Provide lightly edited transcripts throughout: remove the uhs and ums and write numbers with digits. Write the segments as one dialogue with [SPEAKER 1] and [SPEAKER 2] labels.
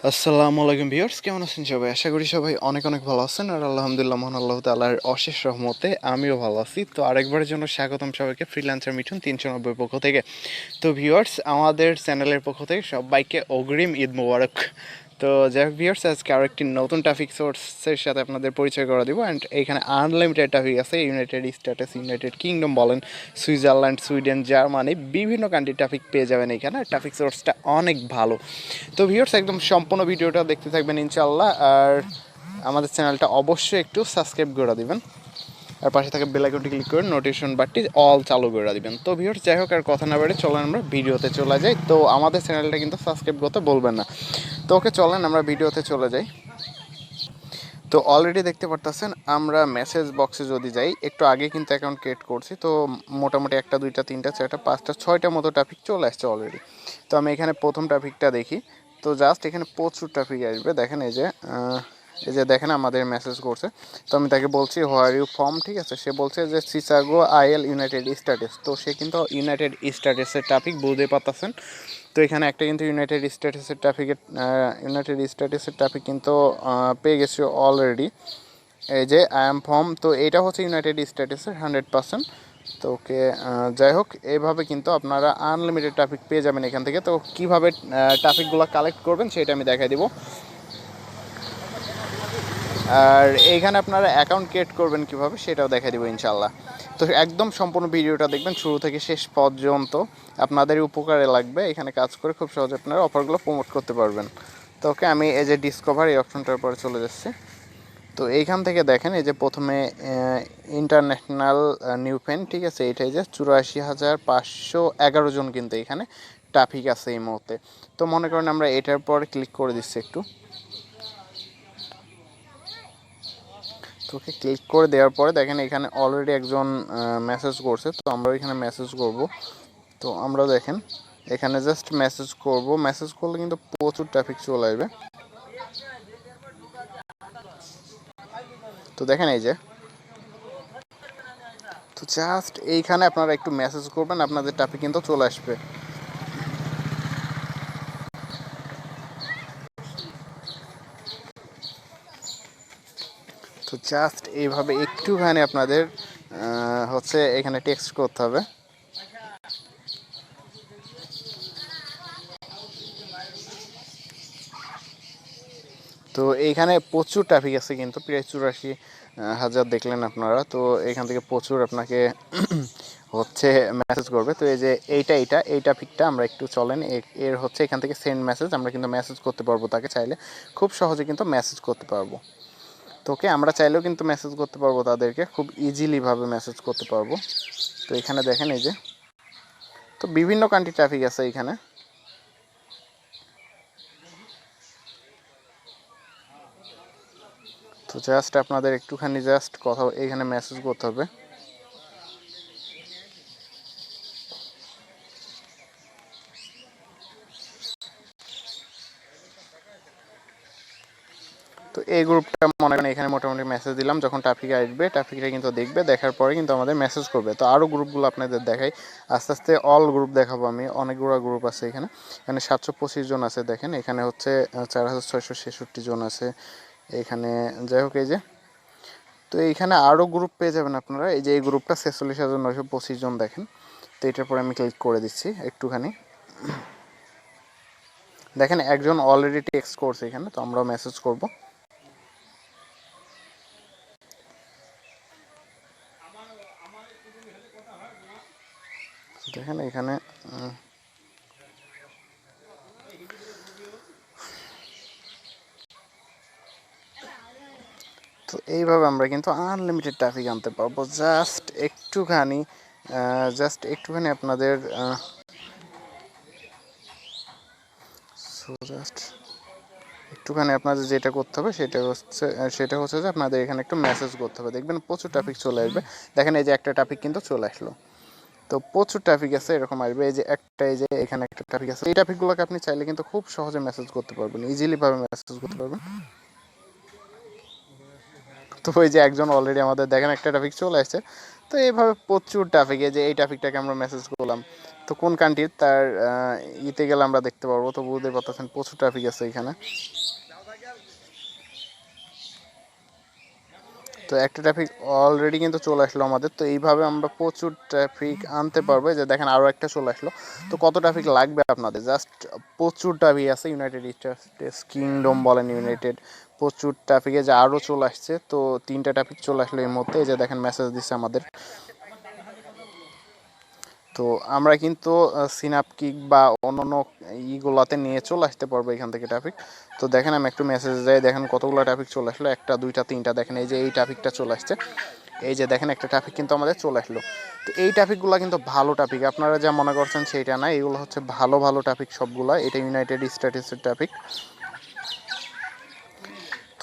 [SPEAKER 1] আসসালামু আলাইকুম ভিউয়ার্স, কেমন আছেন সবাই? আশা করি সবাই অনেক অনেক ভালো আছেন। আর আলহামদুলিল্লাহ, মহান আল্লাহ তাআলার অশেষ রহমতে আমিও ভালো আছি। তো আরেকবারের জন্য স্বাগতম সবাইকে ফ্রিল্যান্সার মিঠুন ৩৯০ পক্ষ থেকে। তো ভিউয়ার্স, আমাদের চ্যানেলের পক্ষ থেকে সবাইকে অগ্রিম ঈদ মোবারক। তো যাই হোক ভিউয়ার্স, আজকে আরও একটি নতুন ট্রাফিক সোর্সের সাথে আপনাদের পরিচয় করে দিব। অ্যান্ড এইখানে আনলিমিটেড ট্রাফিক আছে। ইউনাইটেড স্টেটস, ইউনাইটেড কিংডম বলেন, সুইজারল্যান্ড, সুইডেন, জার্মানি, বিভিন্ন কান্ট্রি ট্রাফিক পেয়ে যাবেন এখানে। ট্রাফিক সোর্সটা অনেক ভালো। তো ভিউয়ার্স, একদম সম্পূর্ণ ভিডিওটা দেখতে থাকবেন ইনশাআল্লাহ। আর আমাদের চ্যানেলটা অবশ্যই একটু সাবস্ক্রাইব করে দিবেন, আর পাশে থাকা বেল আইকনটি ক্লিক করে নোটিফিকেশন বাটটি অল চালু করে দিবেন। তো ভিউয়ার্স, যাই হোক আর কথা না বেড়ে চলেন আমরা ভিডিওতে চলে যাই। তো আমাদের চ্যানেলটা কিন্তু সাবস্ক্রাইব করতে বলবেন না। তো ওকে, চলেন আমরা ভিডিওতে চলে যাই। তো অলরেডি দেখতে পারতেছেন, আমরা মেসেজ বক্সে যদি যাই, একটু আগে কিন্তু অ্যাকাউন্ট ক্রিয়েট করছি। তো মোটামুটি 1, 2, 3, 4, 5, 6টা মতো ট্রাফিক চলে আসছে অলরেডি। তো আমি এখানে প্রথম ট্রাফিকটা দেখি। তো জাস্ট এখানে প্রচুর ট্রাফিক আসবে। দেখেন এই যে দেখেন আমাদের মেসেজ করছে। তো আমি তাকে বলছি হোয়ার ইউ ফ্রম, ঠিক আছে। সে বলছে যে চিকাগো আইএল ইউনাইটেড স্টেটস। তো সে কিন্তু ইউনাইটেড স্টেটসের ট্রাফিক বুঝতে পারতেছেন। তো এখানে একটা কিন্তু ইউনাইটেড স্টেটসের ট্রাফিক কিন্তু পেয়ে গেছি অলরেডি। এই যে আই এম ফ্রম, তো এটা হচ্ছে ইউনাইটেড স্টেটসের 100%। তো ওকে, যাই হোক, এইভাবে কিন্তু আপনারা আনলিমিটেড ট্রাফিক পেয়ে যাবেন এখান থেকে। তো কীভাবে ট্রাফিকগুলো কালেক্ট করবেন সেটা আমি দেখাই দিব। আর এইখানে আপনারা অ্যাকাউন্ট ক্রিয়েট করবেন কীভাবে সেটাও দেখাই দিব ইনশাল্লাহ। তো একদম সম্পূর্ণ ভিডিওটা দেখবেন শুরু থেকে শেষ পর্যন্ত, আপনাদের উপকারে লাগবে। এখানে কাজ করে খুব সহজে আপনারা অফারগুলো প্রমোট করতে পারবেন। তো ওকে, আমি এই যে ডিসকভার এই অপশনটার পরে চলে যাচ্ছি। তো এইখান থেকে দেখেন, এই যে প্রথমে ইন্টারন্যাশনাল নিউ পেন, ঠিক আছে। এইটাই যে 84,511 জন কিন্তু এখানে ট্রাফিক আছে এই মুহূর্তে। তো মনে করেন আমরা এটার পরে ক্লিক করে দিচ্ছি একটু। তো ওকে, ক্লিক করে দেওয়ার পরে দেখেন এখানে অলরেডি একজন মেসেজ করছে। তো আমরা এখানে মেসেজ করব। তো আমরা দেখেন এখানে জাস্ট মেসেজ করব। মেসেজ করলে কিন্তু প্রচুর ট্রাফিক চলে আসবে। তো দেখেন এই যে, তো জাস্ট এইখানে আপনারা একটু মেসেজ করবেন, আপনাদের ট্রাফিক কিন্তু চলে আসবে। তো জাস্ট এইভাবে একটুখানি আপনাদের হচ্ছে এখানে টেক্সট করতে হবে। তো এইখানে প্রচুর ট্রাফিক আছে কিন্তু, প্রায় 84,000 দেখলেন আপনারা। তো এখান থেকে প্রচুর আপনাকে হচ্ছে মেসেজ করবে। তো এই যে এই ট্রাফিকটা আমরা একটু চলেন, এর হচ্ছে এখান থেকে সেন্ড মেসেজ, আমরা কিন্তু মেসেজ করতে পারবো তাকে চাইলে, খুব সহজে কিন্তু মেসেজ করতে পারবো। তো ওকে, আমরা চাইলেও কিন্তু মেসেজ করতে পারবো তাদেরকে, খুব ইজিলিভাবে মেসেজ করতে পারবো। তো এখানে দেখেন এই যে, তো বিভিন্ন কান্ট্রি ট্রাফিক আছে এখানে। তো জাস্ট আপনাদের একটুখানি জাস্ট কথা এখানে মেসেজ করতে হবে। তো এই গ্রুপটা মনে করেন এখানে মোটামুটি মেসেজ দিলাম, যখন ট্রাফিক আসবে ট্রাফিকটা কিন্তু দেখবে, দেখার পরে কিন্তু আমাদের মেসেজ করবে। তো আরও গ্রুপগুলো আপনাদের দেখাই, আস্তে আস্তে অল গ্রুপ দেখাবো আমি। অনেকগুলো গ্রুপ আছে এখানে। এখানে 725 জন আছে দেখেন, এখানে হচ্ছে 4,666 জন আছে এখানে। যাই হোক, এই যে, তো এইখানে আরও গ্রুপ পেয়ে যাবেন আপনারা। এই যে এই গ্রুপটা 46,925 জন দেখেন। তো এটার পরে আমি ক্লিক করে দিচ্ছি একটুখানি। দেখেন একজন অলরেডি টেক্সট করছে এখানে, তো আমরা মেসেজ করব। দেখেন এখানে তো এইভাবে আমরা কিন্তু আনলিমিটেড ট্রাফিক আনতে পারবো। জাস্ট একটুখানি আপনাদের যেটা করতে হবে সেটা হচ্ছে যে আপনাদের এখানে একটু মেসেজ করতে হবে। দেখবেন প্রচুর ট্রাফিক চলে আসবে। দেখেন এই যে একটা ট্রাফিক কিন্তু চলে আসলো। তো প্রচুর ট্রাফিক আছে এরকম আসবে। এই যে এখানে একটা ট্রাফিক আছে। এই ট্রাফিকগুলোকে আপনি চাইলে কিন্তু খুব সহজে মেসেজ করতে পারবেন, ইজিলিভাবে মেসেজ করতে পারবেন। তো ওই যে একজন অলরেডি আমাদের দেখেন একটা ট্রাফিক চলে আসছে। তো এইভাবে প্রচুর ট্রাফিক, এই যে এই ট্রাফিকটাকে আমরা মেসেজ করলাম। তো কোন কান্ট্রির তার ইতে গেলে আমরা দেখতে পারবো। তো বুঝতে পারতেছেন প্রচুর ট্রাফিক আছে এখানে। তো একটা ট্রাফিক অলরেডি কিন্তু চলে আসলো আমাদের। তো এইভাবে আমরা প্রচুর ট্রাফিক আনতে পারবো। যে দেখেন আরও একটা চলে আসলো। তো কত ট্রাফিক লাগবে আপনাদের? জাস্ট প্রচুর ট্রাফিক আছে। ইউনাইটেড স্টেটস কিংডম বলেন, ইউনাইটেড প্রচুর ট্রাফিকে যে আরও চলে আসছে। তো 3টা ট্রাফিক চলে আসলো এই মুহূর্তে। এই যে দেখেন মেসেজ দিচ্ছে আমাদের। তো আমরা কিন্তু সিনাপ কিক বা অন্যান্য ইগুলাতে নিয়ে চলে আসতে পারবো এখান থেকে ট্রাফিক। তো দেখেন আমি একটু মেসেজ দেয়, দেখেন কতগুলো ট্রাফিক চলে আসলো, 1টা 2টা 3টা। দেখেন এই যে এই ট্রাফিকটা চলে আসছে, এই যে দেখেন একটা ট্রাফিক কিন্তু আমাদের চলে আসলো। তো এই ট্রাফিকগুলো কিন্তু ভালো ট্রাফিক, আপনারা যা মনে করছেন সেইটা না, এগুলো হচ্ছে ভালো ভালো ট্রাফিক সবগুলো। এটা ইউনাইটেড স্টেটসের ট্রাফিক।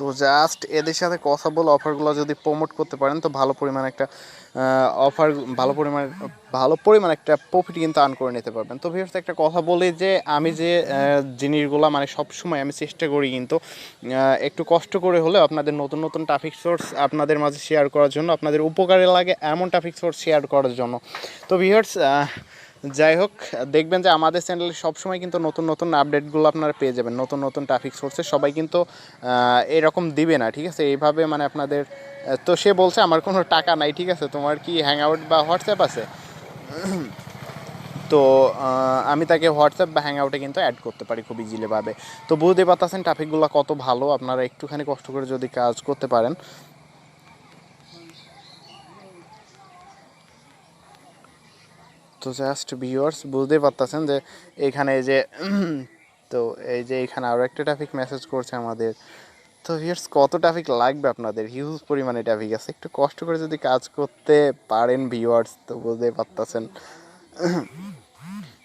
[SPEAKER 1] তো জাস্ট এদের সাথে কথা বলে অফারগুলো যদি প্রমোট করতে পারেন তো ভালো পরিমাণ একটা অফার, ভালো পরিমাণ একটা প্রফিট কিন্তু আর্ন করে নিতে পারবেন। তো ভিউয়ার্স একটা কথা বলি যে আমি যে জিনিসগুলো মানে সবসময় আমি চেষ্টা করি কিন্তু একটু কষ্ট করে হলেও আপনাদের নতুন নতুন ট্রাফিক সোর্স আপনাদের মাঝে শেয়ার করার জন্য, আপনাদের উপকারে লাগে এমন ট্রাফিক সোর্স শেয়ার করার জন্য। তো ভিউয়ার্স যাই হোক, দেখবেন যে আমাদের চ্যানেলে সবসময় কিন্তু নতুন নতুন আপডেটগুলো আপনারা পেয়ে যাবেন। নতুন নতুন ট্রাফিক সোর্সে সবাই কিন্তু এরকম দিবে না, ঠিক আছে? এইভাবে মানে আপনাদের তো সে বলছে আমার কোনো টাকা নাই, ঠিক আছে, তোমার কি হ্যাং আউট বা হোয়াটসঅ্যাপ আছে? তো আমি তাকে হোয়াটসঅ্যাপ বা হ্যাং আউটে কিন্তু অ্যাড করতে পারি খুব ইজিলিভাবে। তো বুঝতে পারতেছেন ট্রাফিকগুলো কত ভালো, আপনারা একটুখানি কষ্ট করে যদি কাজ করতে পারেন। তো জাস্ট ভিউয়ার্স বুঝতেই পারতেছেন যে এখানে যে তো এই যে এখানে আরও একটা ট্রাফিক মেসেজ করছে আমাদের। তো ভিউয়ার্স কত ট্রাফিক লাগবে আপনাদের? হিউজ পরিমাণে ট্রাফিক আছে, একটু কষ্ট করে যদি কাজ করতে পারেন ভিউয়ার্স তো বুঝতেই পারতেছেন।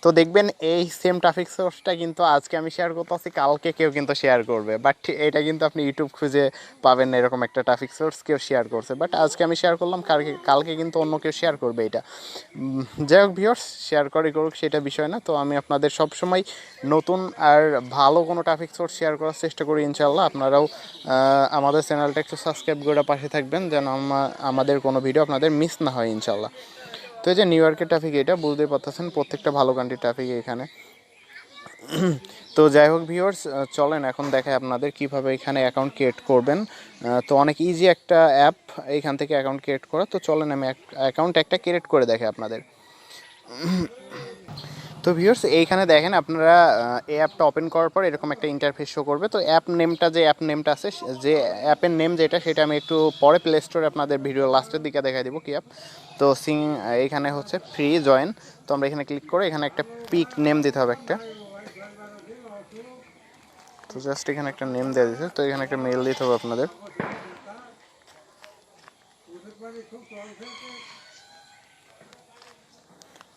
[SPEAKER 1] তো দেখবেন এই সেম ট্রাফিক সোর্সটা কিন্তু আজকে আমি শেয়ার করতেছি, কালকে কেউ কিন্তু শেয়ার করবে, বাট এটা কিন্তু আপনি ইউটিউব খুঁজে পাবেন না এরকম একটা ট্রাফিক সোর্স কেউ শেয়ার করছে। বাট আজকে আমি শেয়ার করলাম, কালকে কালকে কিন্তু অন্য কেউ শেয়ার করবে এটা। যাই হোক ভিউয়ার্স, শেয়ার করে করুক সেটা বিষয় না। তো আমি আপনাদের সবসময় নতুন আর ভালো কোনো ট্রাফিক সোর্স শেয়ার করার চেষ্টা করি ইনশাল্লাহ। আপনারাও আমাদের চ্যানেলটা একটু সাবস্ক্রাইব করে পাশে থাকবেন যেন আমাদের কোনো ভিডিও আপনাদের মিস না হয় ইনশাল্লাহ। তো এই যে নিউ ইয়র্কের ট্রাফিক, এটা বুঝতেই পারতেছেন প্রত্যেকটা ভালো কান্ট্রির ট্রাফিক এখানে। তো যাই হোক ভিউয়ার্স, চলেন এখন দেখাই আপনাদের কিভাবে এখানে অ্যাকাউন্ট ক্রিয়েট করবেন। তো অনেক ইজি একটা অ্যাপ এইখান থেকে অ্যাকাউন্ট ক্রিয়েট করা। তো চলেন আমি অ্যাকাউন্ট একটা ক্রিয়েট করে দেখাই আপনাদের। তো ভিউয়ার্স এইখানে দেখেন আপনারা এই অ্যাপটা ওপেন করার পর এরকম একটা ইন্টারফেস শো করবে। তো অ্যাপ নেমটা, যে অ্যাপ নেমটা আছে, যে অ্যাপের নেম যেটা, সেটা আমি একটু পরে প্লে স্টোরে আপনাদের ভিডিও লাস্টের দিকে দেখাই দেবো কি অ্যাপ। তো এইখানে হচ্ছে ফ্রি জয়েন। তো আমরা এখানে ক্লিক করে এখানে একটা পিক নেম দিতে হবে একটা। তো জাস্ট এখানে একটা নেম দেওয়া দিতে, তো এখানে একটা মেল দিতে হবে আপনাদের।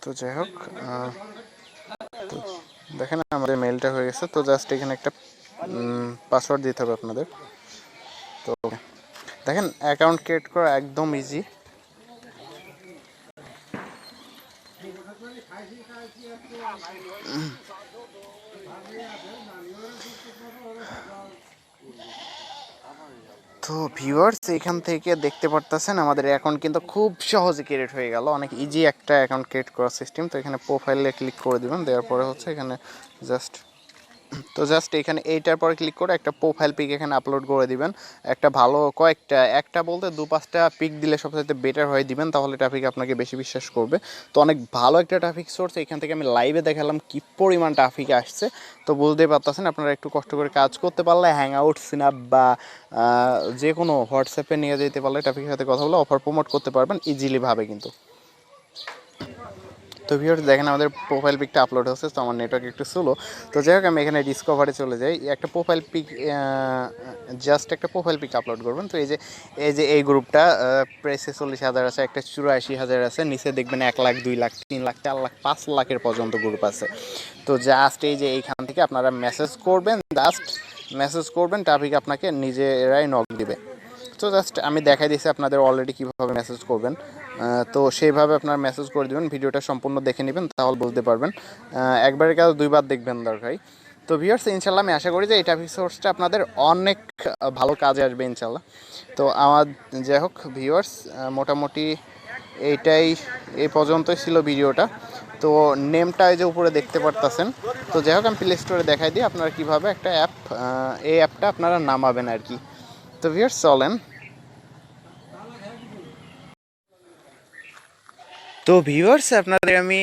[SPEAKER 1] তো যাই হোক, তো দেখেন আমাদের মেলটা হয়ে গেছে। তো জাস্ট এখানে একটা পাসওয়ার্ড দিতে হবে আপনাদের। তো দেখেন অ্যাকাউন্ট ক্রিয়েট করা একদম ইজি। তো ভিউয়ার্স এখান থেকে দেখতে পারতেছেন আমাদের অ্যাকাউন্ট কিন্তু খুব সহজে ক্রিয়েট হয়ে গেল, অনেক ইজি একটা অ্যাকাউন্ট ক্রিয়েট করার সিস্টেম। তো এখানে প্রোফাইলে ক্লিক করে দিবেন, দেওয়ার পরে হচ্ছে এখানে জাস্ট এখানে এইটার পরে ক্লিক করে একটা প্রোফাইল পিক এখানে আপলোড করে দিবেন। একটা ভালো কয়েকটা, একটা বলতে 2-5টা পিক দিলে সবচেয়ে বেটার হয়ে দিবেন, তাহলে ট্রাফিক আপনাকে বেশি বিশ্বাস করবে। তো অনেক ভালো একটা ট্রাফিক সোর্স, এখান থেকে আমি লাইভে দেখালাম কি পরিমাণ ট্রাফিক আসছে। তো বুঝতেই পারতেছেন, আপনারা একটু কষ্ট করে কাজ করতে পারলে হ্যাং আউট, সিনাপ বা যে কোনো হোয়াটসঅ্যাপে নিয়ে যেতে পারলে ট্রাফিকের সাথে কথা বলে অফার প্রমোট করতে পারবেন ইজিলি ভাবে কিন্তু। তো ভিউয়ার্স দেখেন আমাদের প্রোফাইল পিকটা আপলোড হচ্ছে। তো আমার নেটওয়ার্ক একটু স্লো। তো যাই হোক আমি এখানে ডিসকভারে চলে যাই। একটা প্রোফাইল পিক, জাস্ট একটা প্রোফাইল পিক আপলোড করবেন। তো এই গ্রুপটা প্রেসে 40,000 আছে, একটা 84,000 আছে, নিচে দেখবেন 1 লাখ, 2 লাখ, 3 লাখ, 4 লাখ, 5 লাখের পর্যন্ত গ্রুপ আছে। তো জাস্ট এইখান থেকে আপনারা মেসেজ করবেন, ট্রাফিক আপনাকে নিজেরাই নক দিবে। তো জাস্ট আমি দেখাই দিচ্ছি আপনাদের অলরেডি কীভাবে মেসেজ করবেন। তো সেইভাবে আপনার মেসেজ করে দেবেন, ভিডিওটা সম্পূর্ণ দেখে নেবেন, তাহলে বুঝতে পারবেন। একবারের কাজ দুইবার দেখবেন দরকার। তো ভিউয়ার্স ইনশাল্লাহ আমি আশা করি যে এই ট্রাফিক সোর্সটা আপনাদের অনেক ভালো কাজে আসবে ইনশাল্লাহ। তো আমার যাই হোক ভিউয়ার্স, মোটামুটি এই পর্যন্তই ছিল ভিডিওটা। তো তো নেমটা এই যে উপরে দেখতে পারতেছেন। তো যাই হোক আমি প্লে স্টোরে দেখাই দিই আপনারা কীভাবে একটা অ্যাপ, এই অ্যাপটা আপনারা নামাবেন আর কি। তো ভিউয়ার্স চলেন। তো ভিউয়ার্স আপনাদের আমি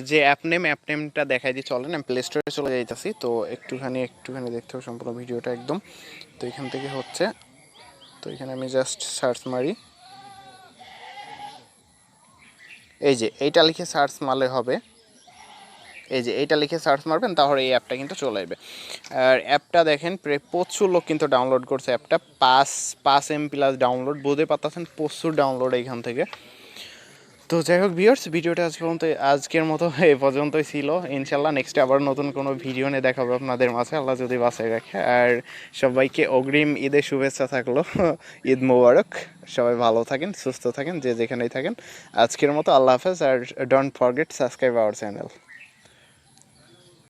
[SPEAKER 1] যে অ্যাপ নেমটা দেখাই দিই, চলেন আমি প্লে স্টোরে চলে যাইতেছি। তো একটুখানি দেখতে হবে সম্পূর্ণ ভিডিওটা একদম। তো এখান থেকে হচ্ছে, তো এখানে আমি জাস্ট সার্চ মারি, এই যে এইটা লিখে সার্চ মারলে হবে, এই যে এইটা লিখে সার্চ মারবেন তাহলে এই অ্যাপটা কিন্তু চলে আসবে। আর অ্যাপটা দেখেন প্রায় প্রচুর লোক কিন্তু ডাউনলোড করছে অ্যাপটা, 5 MB+ ডাউনলোড, বুঝতে পারতেছেন প্রচুর ডাউনলোড এইখান থেকে। তো যাই হোক ভিউয়ার্স, ভিডিওটা আজকের মতো এ পর্যন্তই ছিল। ইনশাল্লাহ নেক্সট আবার নতুন কোনো ভিডিও নিয়ে দেখা হবে আপনাদের মাঝে, আল্লাহ যদি বাঁচায় রাখে। আর সবাইকে অগ্রিম ঈদের শুভেচ্ছা থাকলো। ঈদ মোবারক। সবাই ভালো থাকেন, সুস্থ থাকেন, যে যেখানেই থাকেন। আজকের মতো আল্লাহ হাফেজ। আর don't forget subscribe our channel.